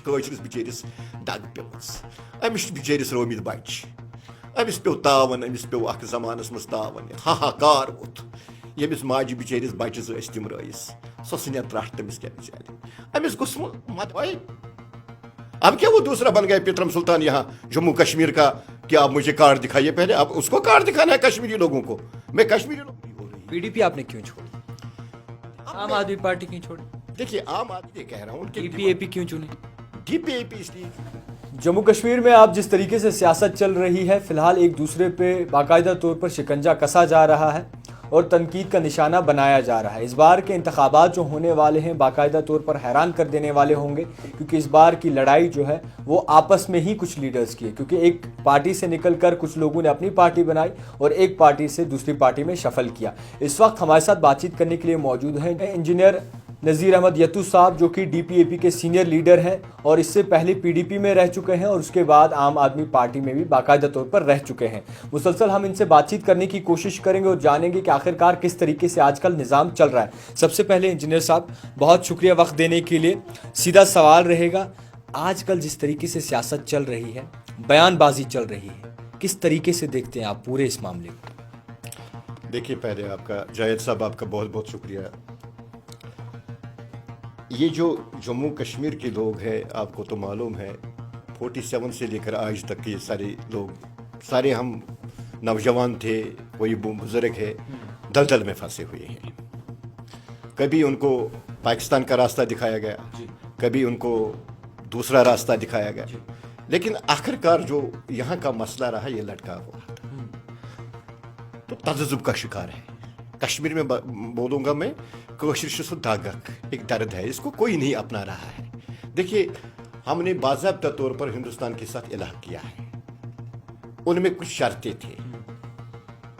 کٲشرِس بِچٲرِس دگ پیٚمٕژ أمِس چھُ بِچٲرِس رٲومٕتۍ بَچہِ أمِس پیوٚو تاوَن أمِس پیوٚو اَکھ زمانَس منٛز تاوَن ہاہاکار ووٚتھ ییٚمِس ماجہِ بِچٲرِس بَچہِ زٕ ٲسۍ تِم رٲیِس سۄ ژھٕنٮ۪ن ترٛٹھ تٔمِس کیٛاہ چلہِ أمِس گوٚژھ مت بھائی اب کیا وہ دوسرا بن گئے پترم سلطان یہاں جموں کشمیر کا کہ آپ مجھے کارڈ دکھائیے پہلے اب اس کو کارڈ دکھانا ہے کشمیری لوگوں کو میں کشمیری لوگ پی ڈی پی آپ نے کیوں چھوڑی عام آدمی پارٹی کیوں چھوڑی دیکھیے عام آدمی کہہ رہا ہوں ڈی پی اے پی کیوں چنی ڈی پی اے پی اس لیے جموں کشمیر میں اب جس طریقے سے سیاست چل رہی ہے فی الحال ایک دوسرے پہ باقاعدہ طور پر شکنجہ کسا جا رہا ہے اور تنقید کا نشانہ بنایا جا رہا ہے. اس بار کے انتخابات جو ہونے والے ہیں باقاعدہ طور پر حیران کر دینے والے ہوں گے کیونکہ اس بار کی لڑائی جو ہے وہ آپس میں ہی کچھ لیڈرز کی ہے کیونکہ ایک پارٹی سے نکل کر کچھ لوگوں نے اپنی پارٹی بنائی اور ایک پارٹی سے دوسری پارٹی میں شفل کیا. اس وقت ہمارے ساتھ بات چیت کرنے کے لیے موجود ہیں انجینئر نذیر احمد یتو صاحب جو کہ ڈی پی اے پی کے سینئر لیڈر ہیں اور اس سے پہلے پی ڈی پی میں رہ چکے ہیں اور اس کے بعد عام آدمی پارٹی میں بھی باقاعدہ طور پر رہ چکے ہیں. مسلسل ہم ان سے بات چیت کرنے کی کوشش کریں گے اور جانیں گے کہ آخرکار کس طریقے سے آج کل نظام چل رہا ہے. سب سے پہلے انجینئر صاحب بہت شکریہ وقت دینے کے لیے. سیدھا سوال رہے گا آج کل جس طریقے سے سیاست چل رہی ہے بیان بازی چل رہی ہے کس طریقے سے دیکھتے ہیں آپ پورے اس معاملے کو؟ دیکھیے پہلے آپ کا جاوید صاحب آپ کا بہت بہت شکریہ. یہ جو جموں کشمیر کے لوگ ہیں آپ کو تو معلوم ہے 47 سے لے کر آج تک یہ سارے لوگ سارے ہم نوجوان تھے کوئی بزرگ ہے دلدل میں پھنسے ہوئے ہیں. کبھی ان کو پاکستان کا راستہ دکھایا گیا کبھی ان کو دوسرا راستہ دکھایا گیا لیکن آخرکار جو یہاں کا مسئلہ رہا یہ لٹکا ہوا تھا تو تذبذب کا شکار ہے. کشمیر میں بولوں گا میں کوشش سو داغک ایک درد ہے اس کو کوئی نہیں اپنا رہا ہے. دیکھیے ہم نے باضابطہ طور پر ہندوستان کے ساتھ الحاق کیا ہے ان میں کچھ شرطیں تھے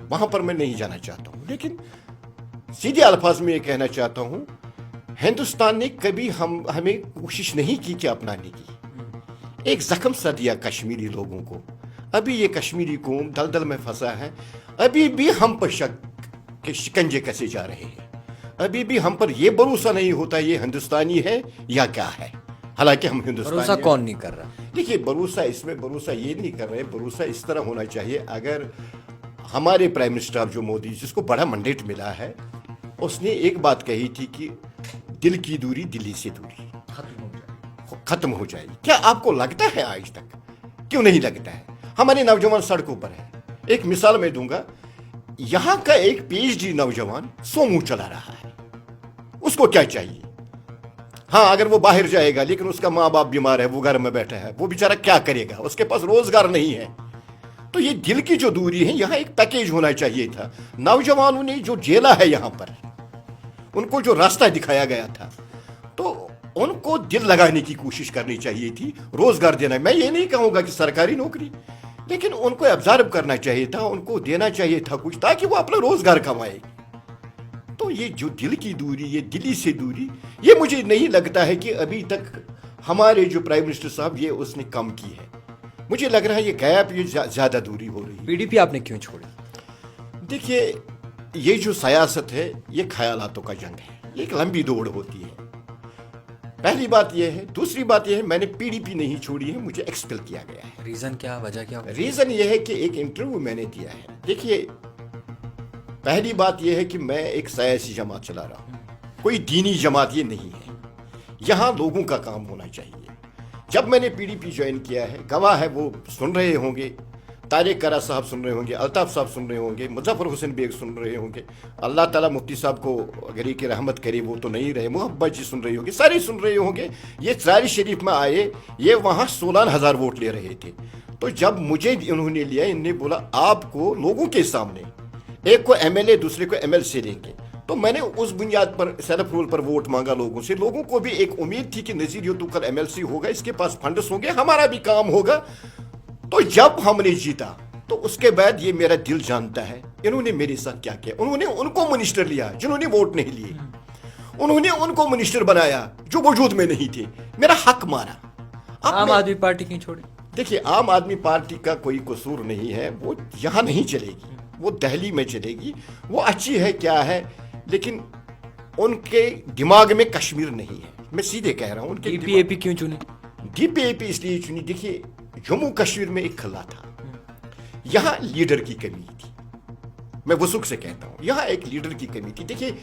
وہاں پر میں نہیں جانا چاہتا ہوں لیکن سیدھے الفاظ میں یہ کہنا چاہتا ہوں ہندوستان نے کبھی ہمیں کوشش نہیں کی کہ اپنانے کی. ایک زخم سا دیا کشمیری لوگوں کو. ابھی یہ کشمیری قوم دلدل میں پھنسا ہے. ابھی بھی ہم پر شک کے شکنجے کسے جا رہے ہیں. ابھی بھی ہم پر یہ بھروسہ نہیں ہوتا یہ ہندوستانی ہے یا کیا ہے حالانکہ ہم ہندوستانی بھروسہ کون نہیں کر رہا؟ دیکھیے بھروسہ اس میں بھروسہ یہ نہیں کر رہے بھروسہ اس طرح ہونا چاہیے. اگر ہمارے پرائم منسٹر جو مودی جس کو بڑا منڈیٹ ملا ہے اس نے ایک بات کہی تھی کہ دل کی دوری دلی سے دوری ختم ہو جائے گی. کیا آپ کو لگتا ہے آج تک کیوں نہیں لگتا ہے؟ ہمارے نوجوان سڑکوں پر ہیں. ایک مثال میں دوں گا یہاں کا ایک پی ایچ ڈی نوجوان سومو چلا رہا ہے اس کو کیا چاہیے؟ ہاں اگر وہ باہر جائے گا لیکن اس کا ماں باپ بیمار ہے وہ گھر میں بیٹھا ہے وہ بیچارہ کیا کرے گا اس کے پاس روزگار نہیں ہے. تو یہ دل کی جو دوری ہے یہاں ایک پیکیج ہونا چاہیے تھا. نوجوانوں نے جو جیلا ہے یہاں پر ان کو جو راستہ دکھایا گیا تھا تو ان کو دل لگانے کی کوشش کرنی چاہیے تھی. روزگار دینا میں یہ نہیں کہوں گا کہ سرکاری نوکری لیکن ان کو ابزارب کرنا چاہیے تھا ان کو دینا چاہیے تھا کچھ تاکہ وہ اپنا روزگار کمائے. تو یہ جو دل کی دوری یہ دلی سے دوری یہ مجھے نہیں لگتا ہے کہ ابھی تک ہمارے جو پرائم منسٹر صاحب یہ اس نے کم کی ہے. مجھے لگ رہا ہے یہ گیپ یہ زیادہ دوری ہو رہی ہے. پی ڈی پی آپ نے کیوں چھوڑی؟ دیکھیے یہ جو سیاست ہے یہ خیالاتوں کا جنگ ہے. یہ ایک لمبی دوڑ ہوتی ہے. پہلی بات یہ ہے. دوسری بات یہ ہے میں نے پی ڈی پی نہیں چھوڑی ہے مجھے ایکسپیل کیا گیا ہے. ریزن کیا وجہ کیا؟ ریزن یہ ہے کہ ایک انٹرویو میں نے دیا ہے. دیکھیے پہلی بات یہ ہے کہ میں ایک سیاسی جماعت چلا رہا ہوں کوئی دینی جماعت یہ نہیں ہے. یہاں لوگوں کا کام ہونا چاہیے. جب میں نے پی ڈی پی جوائن کیا ہے گواہ ہے وہ سن رہے ہوں گے طارق کرا صاحب سن رہے ہوں گے الطاف صاحب سن رہے ہوں گے مظفر حسین بیگ سن رہے ہوں گے اللہ تعالیٰ مفتی صاحب کو اگر یہ کہ رحمت کرے وہ تو نہیں رہے محبت جی سن رہے ہوں گے سارے سن رہے ہوں گے. یہ ٹراری شریف میں آئے یہ وہاں 16,000 ووٹ لے رہے تھے. تو جب مجھے انہوں نے لیا انہوں نے بولا آپ کو لوگوں کے سامنے ایک کو ایم ایل اے دوسرے کو ایم ایل سی دیں گے. تو میں نے اس بنیاد پر سیلف رول پر ووٹ مانگا لوگوں سے. لوگوں کو بھی ایک امید تھی کہ نذیر یتو کل ایم ایل سی ہوگا اس کے پاس فنڈس ہوں گے ہمارا بھی کام ہوگا. تو جب ہم نے جیتا تو اس کے بعد یہ میرا دل جانتا ہے انہوں نے میرے ساتھ کیا کیا. انہوں نے ان کو منسٹر لیا جنہوں نے ووٹ نہیں لیے. انہوں نے ان کو منسٹر بنایا جو وجود میں نہیں تھے. میرا حق مارا. عام آدمی پارٹی کیوں چھوڑی؟ دیکھیے عام آدمی پارٹی کا کوئی قصور نہیں ہے. وہ یہاں نہیں چلے گی وہ دہلی میں چلے گی. وہ اچھی ہے کیا ہے لیکن ان کے دماغ میں کشمیر نہیں ہے. میں سیدھے کہہ رہا ہوں. ان کے ڈی پی اے پی کیوں چنی؟ DPAP इसलिए चुनी, देखिए जम्मू कश्मीर में एक खला था, यहाँ लीडर की कमी थी, मैं वसूख से कहता हूँ, यहाँ एक लीडर की कमी थी। देखिए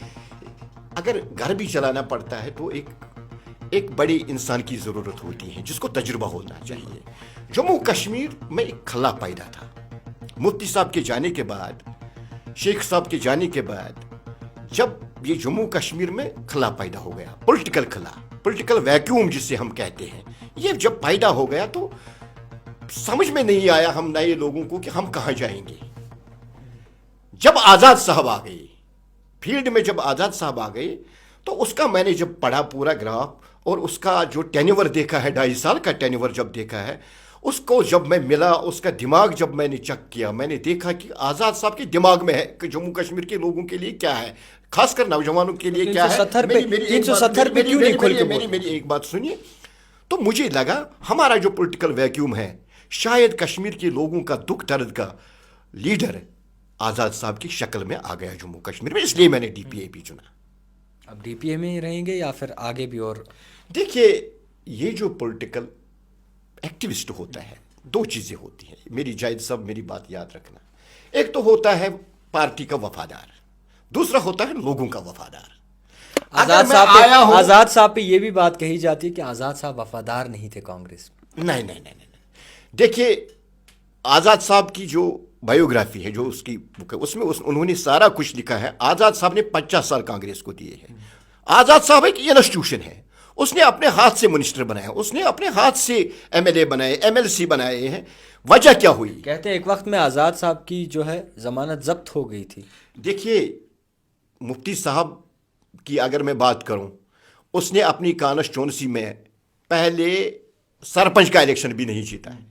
अगर घर भी चलाना पड़ता है तो एक बड़े इंसान की ज़रूरत होती है जिसको तजुर्बा होना चाहिए। जम्मू कश्मीर में एक खला पैदा था, मुफ्ती साहब के जाने के बाद, शेख साहब के जाने के बाद, जब ये जम्मू कश्मीर में खला पैदा हो गया, पॉलिटिकल खला, पॉलिटिकल वैक्यूम जिसे हम कहते हैं, ये जब पैदा हो गया तो समझ में नहीं आया हम नए लोगों को कि हम कहाँ जाएंगे। जब आज़ाद साहब आ गए फील्ड में, जब आज़ाद साहब आ गए तो उसका मैंने जब पढ़ा पूरा ग्राफ और उसका जो टेन्योवर देखा है, 2.5 साल का टेन्योवर जब देखा है, उसको जब मैं मिला, उसका दिमाग जब मैंने चेक किया, मैंने देखा कि आज़ाद साहब के दिमाग में है कि जम्मू कश्मीर के लोगों के लिए क्या है, खासकर नौजवानों के लिए क्या है। 370 पे क्यों नहीं खुल के बोला? मेरी एक बात सुनिए, तो मुझे लगा हमारा जो पॉलिटिकल वैक्यूम है, शायद कश्मीर के लोगों का दुख दर्द का लीडर आज़ाद साहब की शक्ल में आ गया जम्मू कश्मीर में, इसलिए मैंने DPAP चुना। अब DPA में ही रहेंगे या फिर आगे भी? और देखिए ये जो पॉलिटिकल एक्टिविस्ट होता है, दो चीज़ें होती हैं, मेरी जायद साहब मेरी बात याद रखना। एक तो होता है पार्टी का वफादार, दूसरा होता है लोगों का वफादार। आज़ाद साहब पे ये भी बात कही जाती है कि आज़ाद साहब वफादार नहीं थे कांग्रेस में। नहीं। देखिए आज़ाद साहब की जो बायोग्राफी है, जो उसकी बुक है, उसमें उन्होंने सारा कुछ लिखा है। आज़ाद साहब ने 50 साल कांग्रेस को दिए हैं। आज़ाद साहब एक इंस्टीट्यूशन है, उसने अपने हाथ से मिनिस्टर बनाया, उसने अपने हाथ से MLA बनाए, MLC बनाए हैं। वजह क्या हुई? कहते हैं एक वक्त में आज़ाद साहब की जो है जमानत जब्त हो गई थी। देखिए मुफ्ती साहब की अगर मैं बात करूं, उसने अपनी कॉन्स्टिट्यूंसी में पहले सरपंच का इलेक्शन भी नहीं जीता है।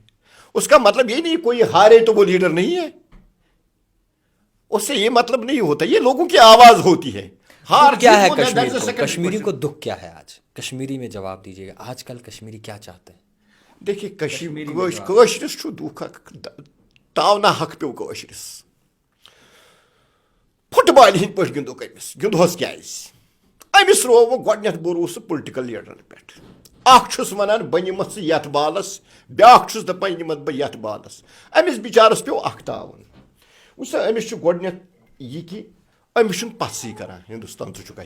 उसका मतलब ये नहीं कोई हारे तो वो लीडर नहीं है, उससे ये मतलब नहीं होता, ये लोगों की आवाज होती है। हार क्या है कश्मीर को? कश्मीरी को दुख क्या है आज? कश्मीरी में जवाब दीजिएगा, आजकल कश्मीरी क्या चाहते हैं? देखिए कश्मीर दुख तावना हक पे कश्मीर फुटबॉल हिंद पे गिंदो कमिस गिंदोस क्या अमिस रो गोडनेथ भरोस पॉलिटिकल लीडरन पे। अखुस वनान बनिमत से यथ बालस, ब्याख दपान निमत बह यथ बालस। अमिस बिचारस पे अख तावन वुस अमिस गोडनेथ यह कि अमिस पत्सै करान हिंदुस्तान चुक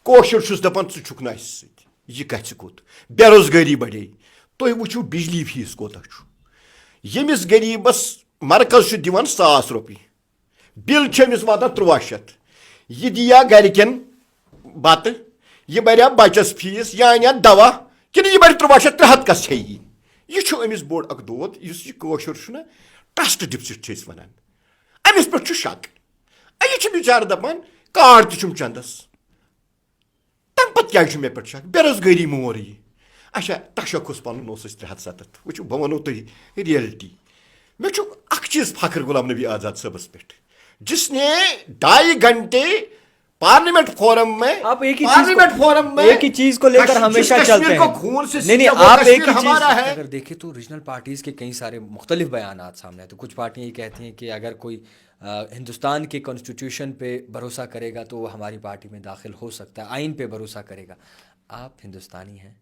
कोशर दपान चुक यह कथ कोत बेरोजगारी बढ़े। तुम वुचो बिजली फीस कोता यमिस गरीबस मरकज दिवान 100 रुपये, बिल अमिस वातान 1300, यह दिया घरकन बत, यह भरिया बचस फीस, यह अनिया दवा कि यह बर 1300 300 कस यह अमिस बोड़ अख दोद यह ट्रस्ट डिपसिट वन अमिस पे शक। यह बिचार दपान कार्ड तुम चंदस, तम पे क्या मे पे शक, बेरोजगारी मोर यह अच्छा तशखुस पन 370 वो बह वो तुम रियलिटी। मे चीज फखर गुलाम नबी आज़ाद सबस पे, जिसने 2.5 घंटे पार्लियामेंट फोरम में आप एक ही चीज को लेकर हमेशा चलते हैं। नहीं आप एक ही चीज अगर देखें तो रीजनल पार्टीज के कई सारे मुख्तलिफ बयानात सामने आते हैं। कुछ पार्टियां ये कहती हैं कि अगर कोई हिंदुस्तान के कॉन्स्टिट्यूशन पे भरोसा करेगा तो वो हमारी पार्टी में दाखिल हो सकता है, आइन पे भरोसा करेगा। आप हिंदुस्तानी हैं,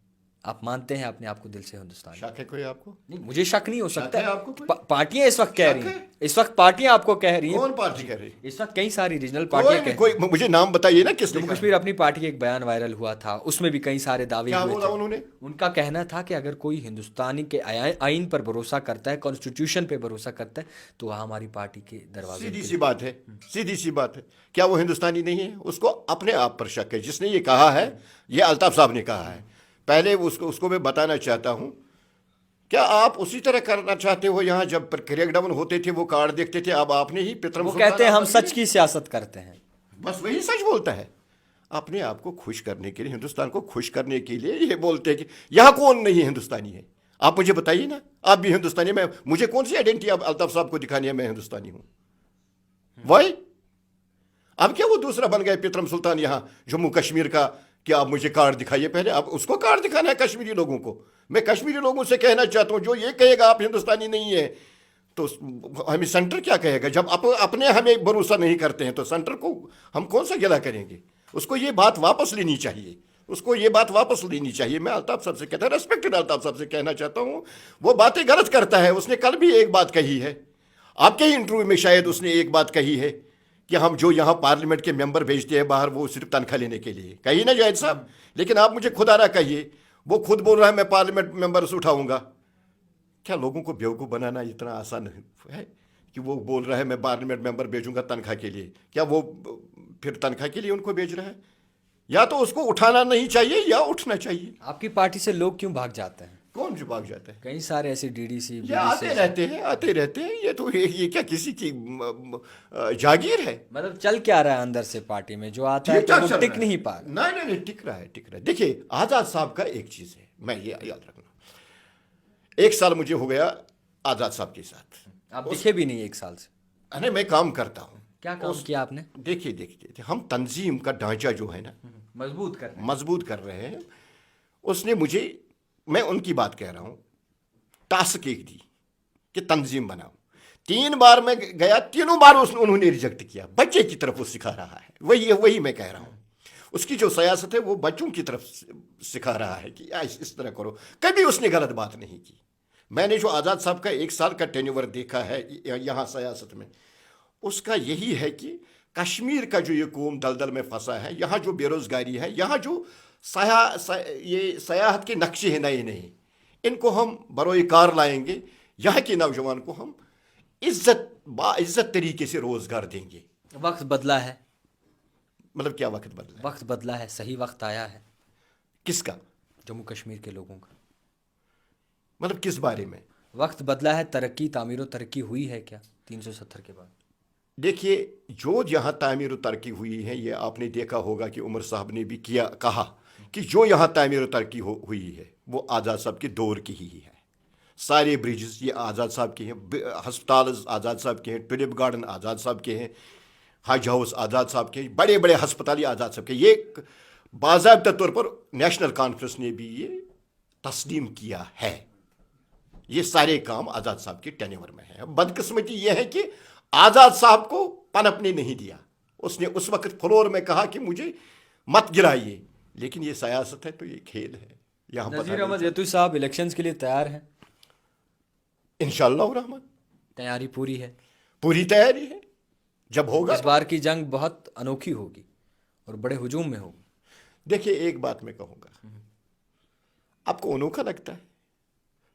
आप मानते हैं अपने आप को दिल से हिंदुस्तानी? शक है कोई आपको? नहीं, मुझे शक नहीं हो सकता है। आपको पार्टियां इस वक्त कह रही हैं, इस वक्त पार्टियां आपको कह रही हैं। कौन पार्टी कह रही है? इस वक्त कई सारी रीजनल पार्टियां कोई मुझे नाम बताइए ना किसने? जम्मू कश्मीर अपनी पार्टी के एक बयान वायरल हुआ था, उसमें भी कई सारे दावे हुए थे। उन्होंने उनका कहना था कि अगर कोई हिंदुस्तानी के आइन पर भरोसा करता है, कॉन्स्टिट्यूशन पे भरोसा करता है, तो वह हमारी पार्टी के दरवाजे। सीधी सी बात है, सीधी सी बात है। क्या वो हिंदुस्तानी नहीं है? उसको अपने आप पर शक है। जिसने ये कहा है, ये अल्ताफ साहब ने कहा है। पहले उसको मैं बताना चाहता हूं, क्या आप उसी तरह करना चाहते हो? यहाँ जब क्रैकडाउन होते थे वो कार्ड देखते थे, अब आपने ही पितरम, वो कहते हैं हम सच की सियासत करते हैं, बस वही सच बोलता है। अपने आप को खुश करने के लिए, हिंदुस्तान को खुश करने के लिए ये बोलते हैं कि यहाँ कौन नहीं है हिंदुस्तानी है? आप मुझे बताइए ना, आप भी हिंदुस्तानी। मैं मुझे कौन सी आइडेंटिटी अब अल्ताफ साहब को दिखानी है मैं हिंदुस्तानी हूँ? वही अब क्या वो दूसरा बन गए पितरम सुल्तान यहाँ जम्मू कश्मीर का कि आप मुझे कार्ड दिखाइए। पहले आप उसको कार्ड दिखाना है कश्मीरी लोगों को। मैं कश्मीरी लोगों से कहना चाहता हूँ, जो ये कहेगा आप हिंदुस्तानी नहीं है तो हमें सेंटर क्या कहेगा? जब अपने हमें भरोसा नहीं करते हैं तो सेंटर को हम कौन सा गिला करेंगे? उसको ये बात वापस लेनी चाहिए। उसको ये बात वापस लेनी चाहिए। मैं अल्ताफ साहब से कहता हूँ, रेस्पेक्टेड अल्ताफ साहब से कहना चाहता हूँ, वो बातें गलत करता है। उसने कल भी एक बात कही है, आपके ही इंटरव्यू में शायद उसने एक बात कही है कि हम जो यहाँ पार्लियामेंट के मेंबर भेजते हैं बाहर, वो सिर्फ तनख्वाह लेने के लिए। कही ना जाहिद साहब, लेकिन आप मुझे खुद आरा कहिए, वो खुद बोल रहा है मैं पार्लियामेंट मेंबर्स उठाऊंगा। क्या लोगों को बेवकूफ़ बनाना इतना आसान है कि वो बोल रहा है मैं पार्लियामेंट मेंबर भेजूंगा तनख्वाह के लिए? क्या वो फिर तनख्वाह के लिए उनको भेज रहा है? या तो उसको उठाना नहीं चाहिए या उठना चाहिए। आपकी पार्टी से लोग क्यों भाग जाते हैं? कौन जो भाग जाता है? कई सारे ऐसे डीडीसी ये आते रहते हैं। ये तो ये क्या किसी की जागीर है? मतलब चल क्या रहा है अंदर से पार्टी में, जो आता है ये तो क्या वो चल टिक रहा है? नहीं पा रहा। नहीं, टिक रहा है। देखिए, आज़ाद साहब का एक चीज़ है, मैं ये याद रखना, 1 साल मुझे हो गया आज़ाद साहब के साथ। आप दिखे भी नहीं 1 साल से। अरे मैं काम करता हूँ। क्या काम किया आपने? देखिए, हम तंजीम का ढांचा जो है ना मजबूत कर रहे हैं। उसने मुझे, मैं उनकी बात कह रहा हूँ, टास्क एक दी कि तंजीम बनाओ। 3 बार मैं गया, तीनों बार उन्होंने रिजेक्ट किया। बच्चे की तरफ वो सिखा रहा है, वही मैं कह रहा हूँ। उसकी जो सियासत है वो बच्चों की तरफ सिखा रहा है कि इस तरह करो। कभी उसने गलत बात नहीं की। मैंने जो आज़ाद साहब का 1 साल का टेन्योर देखा है यहाँ सियासत में, उसका यही है कि कश्मीर का जो ये कौम दलदल में फंसा है, यहाँ जो बेरोजगारी है, यहाँ जो ये सयाहत के नक्शे हैं नए, इनको हम बरोए कार लाएंगे। यहाँ के नौजवान को हम बाइज्जत तरीके से रोजगार देंगे। वक्त बदला है। मतलब क्या वक्त बदला है? वक्त बदला है, सही वक्त आया है। किसका? जम्मू कश्मीर के लोगों का। मतलब किस बारे में? वक्त बदला है, तरक्की तामीर तरक्की हुई है क्या 370 के बाद? देखिए, जो यहाँ तामीर व तरक्की हुई है, ये आपने देखा होगा कि उमर साहब ने भी कहा कि जो यहाँ तामीर व तरक्की हुई है वो आज़ाद साहब के दौर की ही है। सारे ब्रिजेस ये आज़ाद साहब के हैं, हस्पताल आज़ाद साहब के हैं, टुलिप गार्डन आज़ाद साहब के हैं, हज हाउस आज़ाद साहब के, बड़े बड़े हस्पताल आज़ाद साहब के। ये बाज़ाब्ता तौर पर नेशनल कॉन्फ्रेंस ने भी ये तस्लीम किया है। ये सारे काम आज़ाद साहब के टेन्योर में है। बदकिस्मती ये है कि आज़ाद साहब को पनपने नहीं दिया। उसने उस वक्त फ्लोर में कहा कि मुझे मत गिराइए, लेकिन ये सियासत है तो ये खेल है। यहाँ नज़ीर अहमद जैतूई साहब इलेक्शंस के लिए तैयार हैं? इंशाअल्लाह रहमान तैयारी पूरी है? पूरी तैयारी है। जब होगा इस बार की जंग बहुत अनोखी होगी और बड़े हुजूम में होगी। देखिए, एक बात मैं कहूँगा, आपको अनोखा लगता है,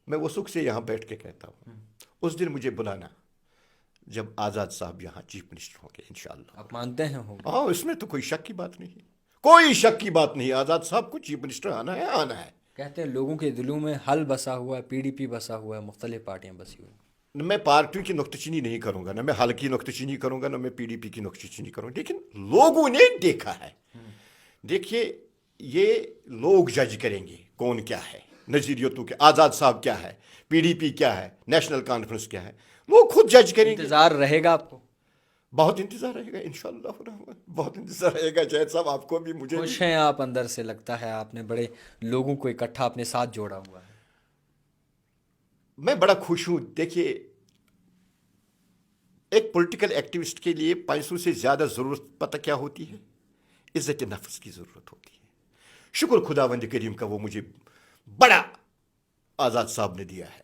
मैं वो सुख से यहाँ बैठ के कहता हूँ, उस दिन मुझे बुलाना जब आज़ाद साहब यहाँ चीफ मिनिस्टर होंगे इंशाअल्लाह। आप मानते हैं होंगे? हाँ, इसमें तो कोई शक की बात नहीं, कोई शक की बात नहीं। आज़ाद साहब को चीफ मिनिस्टर आना है। कहते हैं लोगों के दिलों में हल बसा हुआ है, पीडीपी बसा हुआ है, मुख्तलिफ पार्टियां बसी हुई। मैं पार्टियों की नुक्तचीनी नहीं करूँगा, ना मैं हल की नुक्तचीनी करूँगा, ना मैं पीडीपी की नुक्तचीनी करूँगा, लेकिन लोगों ने देखा है। देखिए, ये लोग जज करेंगे कौन क्या है, नज़रियतों के, आज़ाद साहब क्या है, पीडीपी क्या है, नेशनल कॉन्फ्रेंस क्या है, वो खुद जज करेंगे। इंतजार रहेगा आपको? बहुत इंतजार रहेगा इंशाअल्लाह, बहुत इंतजार रहेगा। जैद साहब, आपको भी, मुझे खुश हैं आप अंदर से? लगता है आपने बड़े लोगों को इकट्ठा अपने साथ जोड़ा हुआ है। मैं बड़ा खुश हूँ। देखिए, एक पॉलिटिकल एक्टिविस्ट के लिए पैसों से ज़्यादा ज़रूरत पता क्या होती है? इज़्ज़त नफ्स की ज़रूरत होती है। शुक्र खुदावंद करीम का, वो मुझे बड़ा आज़ाद साहब ने दिया है,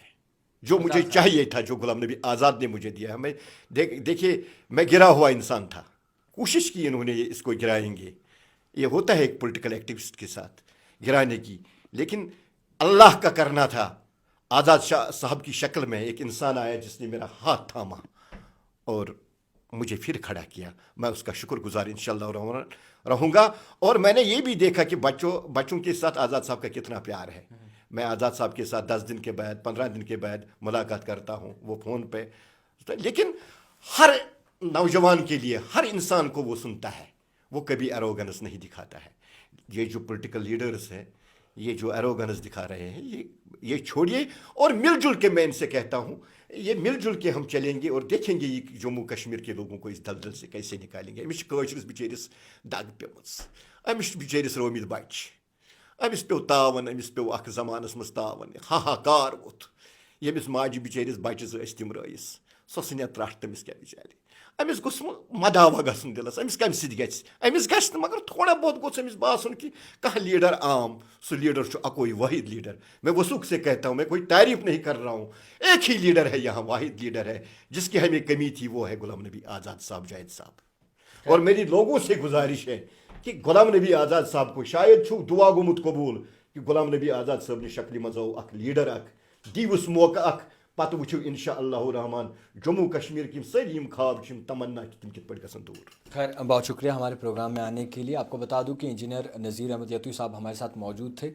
जो मुझे चाहिए था, जो गुलाम नबी आज़ाद ने मुझे दिया है। मैं देखिए, मैं गिरा हुआ इंसान था, कोशिश की इन्होंने इसको गिराएंगे। ये होता है एक पॉलिटिकल एक्टिविस्ट के साथ, गिराने की, लेकिन अल्लाह का करना था। आज़ाद साहब की शक्ल में एक इंसान आया जिसने मेरा हाथ थामा और मुझे फिर खड़ा किया। मैं उसका शुक्रगुजार इंशाअल्लाह रहूँगा। और मैंने ये भी देखा कि बच्चों के साथ आज़ाद साहब का कितना प्यार है। मैं आज़ाद साहब के साथ 10 दिन के बाद, 15 दिन के बाद मुलाकात करता हूँ, वो फ़ोन पे। लेकिन हर नौजवान के लिए, हर इंसान को वो सुनता है, वो कभी एरोगेंस नहीं दिखाता है। ये जो पॉलिटिकल लीडर्स हैं, ये जो एरोगेंस दिखा रहे हैं, ये छोड़िए और मिलजुल के, मैं इनसे कहता हूँ, ये मिलजुल के हम चलेंगे और देखेंगे ये जम्मू कश्मीर के लोगों को इस दलदल से कैसे निकालेंगे। अमिश कशरस बिचारिस दग पेमस, अमिश बिचारिस रोमिद बच, अमिस पे तावन, अमिस पे अख जमानस मज तावन, हाहाकार वोत, यमिस माजि बिचारिस बचस तम रईस, سۄ ژھٕنیا ترٛٹھ تٔمِس کیٛاہ بِچارِ أمِس گوٚژھ مداوا گژھُن دِلس أمِس کَمہِ سۭتۍ گژھِ أمِس گژھِ نہٕ مگر تھوڑا بہت گوٚژھ أمِس باسُن کہِ کانٛہہ لیٖڈر عام سُہ لیٖڈر چھُ اکوئی واحد لیٖڈر میں وثوق سے کہتا ہوں میں کوئی تعریف نہیں کر رہا ہوں ایک ہی لیڈر ہے یہاں واحد لیڈر ہے جس کی ہمیں کمی تھی وہ ہے غلام نبی آزاد صاحب جاوید صاحب اور میری لوگوں سے گزارش ہے کہ غلام نبی آزاد صاحب کو شاید چھُ دعا گوٚمُت قبوٗل کہ غلام نبی آزاد صٲبنہِ شکلہِ منٛز آو اکھ لیٖڈر اکھ دیٖوُس موقعہٕ اکھ پتہٕ وٕچھو انشاء اللہ رحمان جموں کشمیر کی سٲری یِم خواب چھِ یِم تمنا چھِ تِم کِتھ پٲٹھۍ گژھن دوٗر. خیر بہت شکریہ ہمارے پروگرام میں آنے کے لیے. آپ کو بتا دوں کہ انجینئر نذیر احمد یتوئی صاحب ہمارے ساتھ موجود تھے.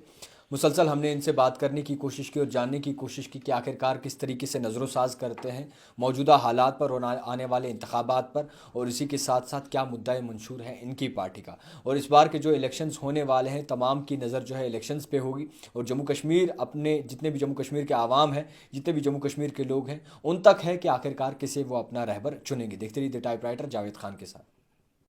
مسلسل ہم نے ان سے بات کرنے کی کوشش کی اور جاننے کی کوشش کی کہ آخرکار کس طریقے سے نظر و ساز کرتے ہیں موجودہ حالات پر اور آنے والے انتخابات پر, اور اسی کے ساتھ ساتھ کیا مدعا منشور ہے ان کی پارٹی کا, اور اس بار کے جو الیکشنز ہونے والے ہیں تمام کی نظر جو ہے الیکشنز پہ ہوگی, اور جموں کشمیر اپنے جتنے بھی جموں کشمیر کے عوام ہیں, جتنے بھی جموں کشمیر کے لوگ ہیں, ان تک ہے کہ آخرکار کسے وہ اپنا رہبر چنیں گے. دیکھتے رہیے the type writer Javed Khan کے ساتھ.